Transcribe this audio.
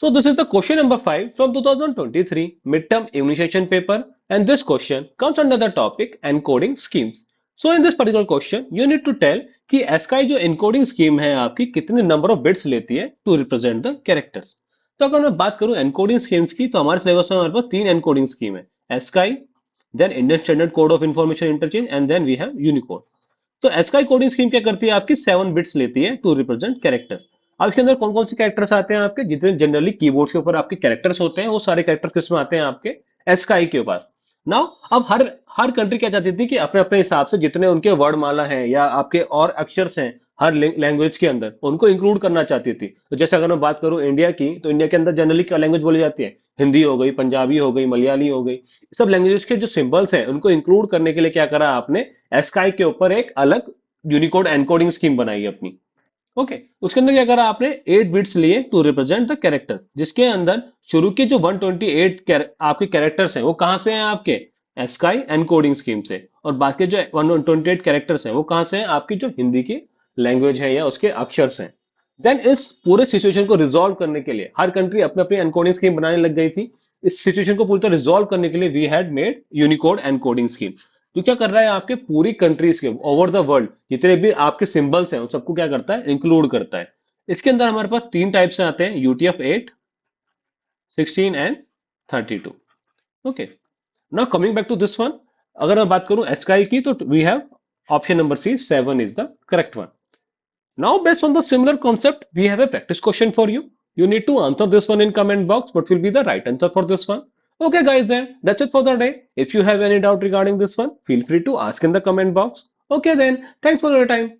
So this is the question number 5 from 2023 midterm immunization paper, and this question comes under the topic encoding schemes. So in this particular question you need to tell कि ASCII जो encoding scheme है आपकी कितने number of bits लेती है to represent the characters. तो अगर मैं बात करूं encoding schemes की, तो हमारे सिलेबस में हमारे पास 3 encoding scheme है, ASCII, then Indian Standard Code of Information Interchange, and then we have Unicode. तो ASCII कोडिंग स्कीम क्या करती है आपकी 7 बिट्स लेती है टू रिप्रेजेंट कैरेक्टर्स। अब इसके अंदर कौन कौन से कैरेक्टर्स आते हैं आपके, जितने जनरली कीबोर्ड्स के ऊपर आपके कैरेक्टर्स होते हैं वो सारे कैरेक्टर किस में आते हैं आपके ASCII के पास। नाउ अब हर हर कंट्री क्या चाहती थी कि अपने अपने हिसाब से जितने उनके वर्डमाला हैं या आपके और अक्षर्स हैं हर लैंग्वेज के अंदर उनको इंक्लूड करना चाहती थी। तो जैसे अगर मैं बात करूं इंडिया की, तो इंडिया के अंदर जनरली क्या लैंग्वेज बोली जाती है, हिंदी हो गई, पंजाबी हो गई, मलयाली हो गई। सब लैंग्वेजेस के जो सिंबल्स हैं उनको इंक्लूड करने के लिए क्या करा आपने, ASCII के ऊपर एक अलग यूनिकोड एनकोडिंग स्कीम बनाई अपनी। ओके, उसके अंदर क्या करा आपने, 8 बिट्स लिए टू रिप्रेजेंट द कैरेक्टर, जिसके अंदर शुरू के जो 128 आपके कैरेक्टर्स हैं वो कहां से हैं आपके ASCII एनकोडिंग स्कीम से, और बाकी जो 128 कैरेक्टर्स हैं वो कहां से हैं आपकी जो हिंदी की लैंग्वेज है या उसके अक्षर्स हैं। देन इस पूरे सिचुएशन को रिजॉल्व करने के लिए हर कंट्री अपने अपनी एनकोडिंग स्कीम बनाने लग गई थी। इस सिचुएशन को पूरी तरह रिजॉल्व करने के लिए we had made Unicode encoding scheme. तो क्या कर रहा है आपके पूरी कंट्रीज के ओवर द वर्ल्ड जितने भी आपके सिंबल्स हैं उन सबको क्या करता है, इंक्लूड करता है। इसके अंदर हमारे पास 3 टाइप से आते हैं, UTF-8, 16 and 32। Okay, now coming back to this one, अगर मैं बात करूं ASCII की, तो we have option number C, 7 is the correct one. Now, based on the similar concept, we have a practice question for you. You need to answer this one in comment box. What will be the right answer for this one? Okay, guys, then that's it for the day. If you have any doubt regarding this one, feel free to ask in the comment box. Okay, then thanks for your time.